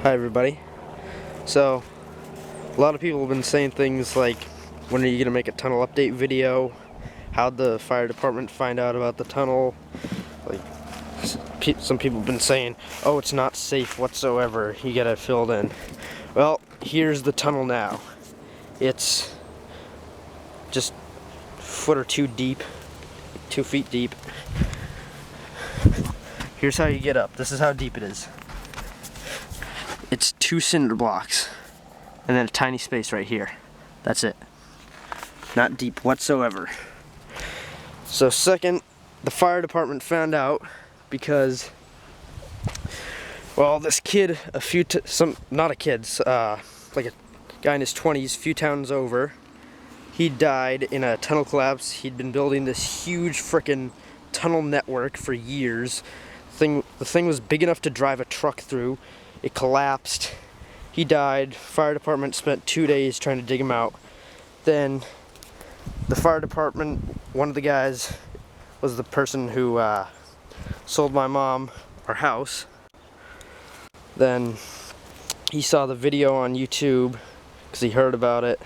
Hi everybody. So, a lot of people have been saying things like, when are you going to make a tunnel update video? How'd the fire department find out about the tunnel? Like, some people have been saying, oh, it's not safe whatsoever, you gotta fill it in. Well, here's the tunnel now. It's just a foot or two deep, 2 feet deep. Here's how you get up. This is how deep it is. It's 2 cinder blocks and then a tiny space right here. That's it. Not deep whatsoever. So second, the fire department found out because, well, this kid not a kid, like a guy in his 20s, a few towns over, he died in a tunnel collapse. He'd been building this huge frickin' tunnel network for years. The thing was big enough to drive a truck through. It collapsed. He died. Fire department spent 2 days trying to dig him out. Then the fire department, one of the guys was the person who sold my mom our house. Then he saw the video on YouTube because he heard about it.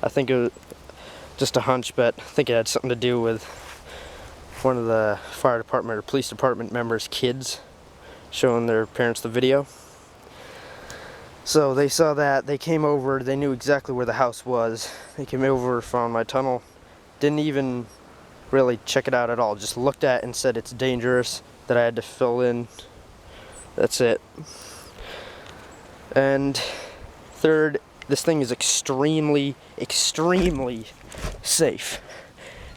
I think it was just a hunch, but I think it had something to do with one of the fire department or police department members' kids showing their parents the video. So they saw that, they came over, they knew exactly where the house was. They came over, found my tunnel, didn't even really check it out at all, just looked at it and said it's dangerous, that I had to fill in. That's it. And third, this thing is extremely, extremely safe.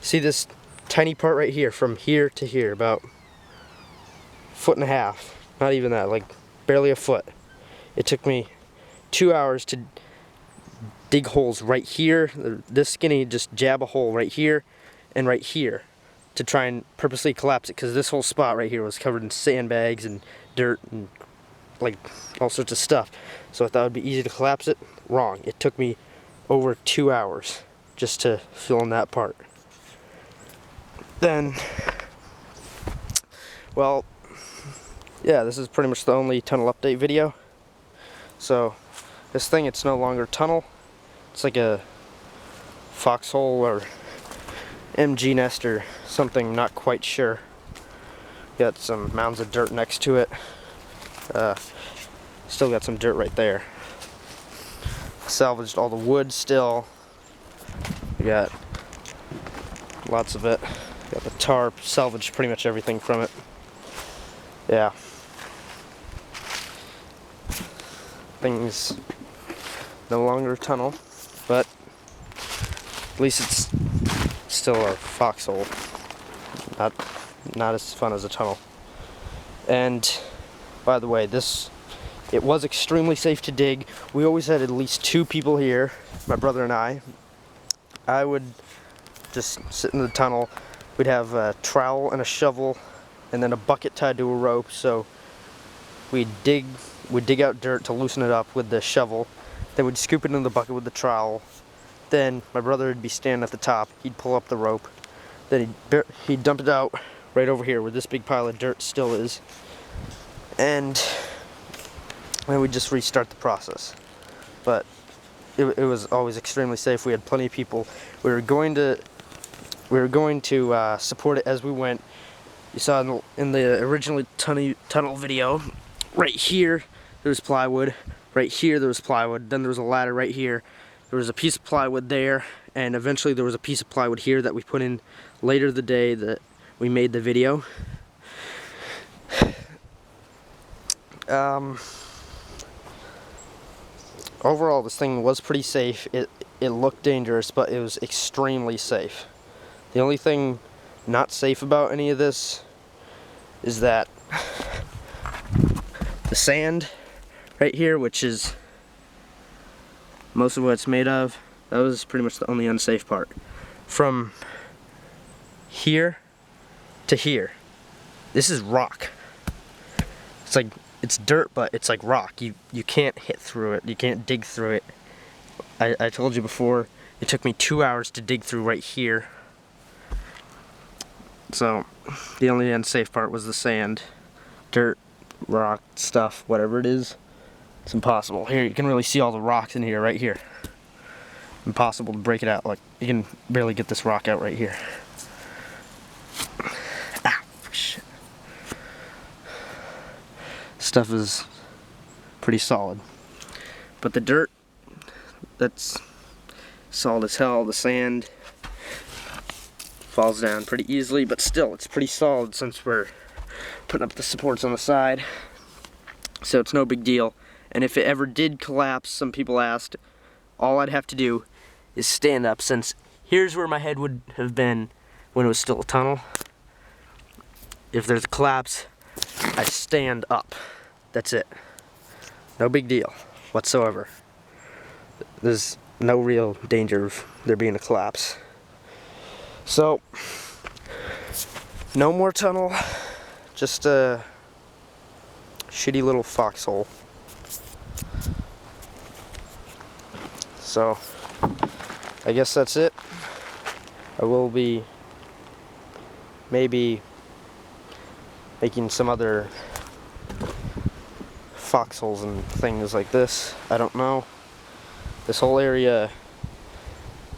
See this tiny part right here, from here to here, about 1.5 feet, not even that, like barely a foot. It took me 2 hours to dig holes right here, this skinny, just jab a hole right here and right here to try and purposely collapse it, because this whole spot right here was covered in sandbags and dirt and like all sorts of stuff. So I thought it would be easy to collapse it. Wrong. It took me over 2 hours just to fill in that part. Then, well, yeah, this is pretty much the only tunnel update video. So this thing, it's no longer a tunnel. It's like a foxhole or MG nest or something, not quite sure. Got some mounds of dirt next to it. Still got some dirt right there. Salvaged all the wood still. We got lots of it. Got the tarp, salvaged pretty much everything from it. Yeah. Thing's no longer a tunnel, but at least it's still a foxhole. Not as fun as a tunnel. And by the way, it was extremely safe to dig. We always had at least 2 people here, my brother and I. I would just sit in the tunnel. We'd have a trowel and a shovel and then a bucket tied to a rope. So we'd dig out dirt to loosen it up with the shovel. Then we'd scoop it in the bucket with the trowel. Then my brother would be standing at the top. He'd pull up the rope. Then he'd dump it out right over here where this big pile of dirt still is. And then we'd just restart the process. But it was always extremely safe. We had plenty of people. We were going to support it as we went. You saw in the original tunnel video, right here there was plywood, right here there was plywood, then there was a ladder right here, there was a piece of plywood there, and eventually there was a piece of plywood here that we put in later the day that we made the video. Overall, this thing was pretty safe. It looked dangerous, but it was extremely safe. The only thing not safe about any of this is that the sand right here, which is most of what it's made of, that was pretty much the only unsafe part. From here to here, this is rock. It's like, it's dirt, but it's like rock. You can't hit through it. You can't dig through it. I told you before, it took me 2 hours to dig through right here. So the only unsafe part was the sand, dirt, rock, stuff, whatever it is. It's impossible. Here, you can really see all the rocks in here, right here. Impossible to break it out. Like, you can barely get this rock out right here. Ah, shit. Stuff is pretty solid. But the dirt, that's solid as hell. The sand falls down pretty easily, but still, it's pretty solid since we're putting up the supports on the side. So it's no big deal. And if it ever did collapse, some people asked, all I'd have to do is stand up, since here's where my head would have been when it was still a tunnel. If there's a collapse, I stand up. That's it. No big deal whatsoever. There's no real danger of there being a collapse. So, no more tunnel, just a shitty little foxhole. So, I guess that's it. I will be maybe making some other foxholes and things like this. I don't know. This whole area,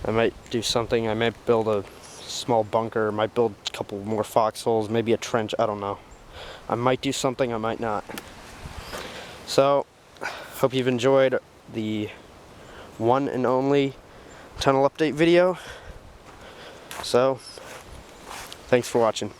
I might do something. I might build a small bunker, I might build a couple more foxholes, maybe a trench, I don't know. I might do something, I might not. So, hope you've enjoyed the one and only tunnel update video. So, thanks for watching.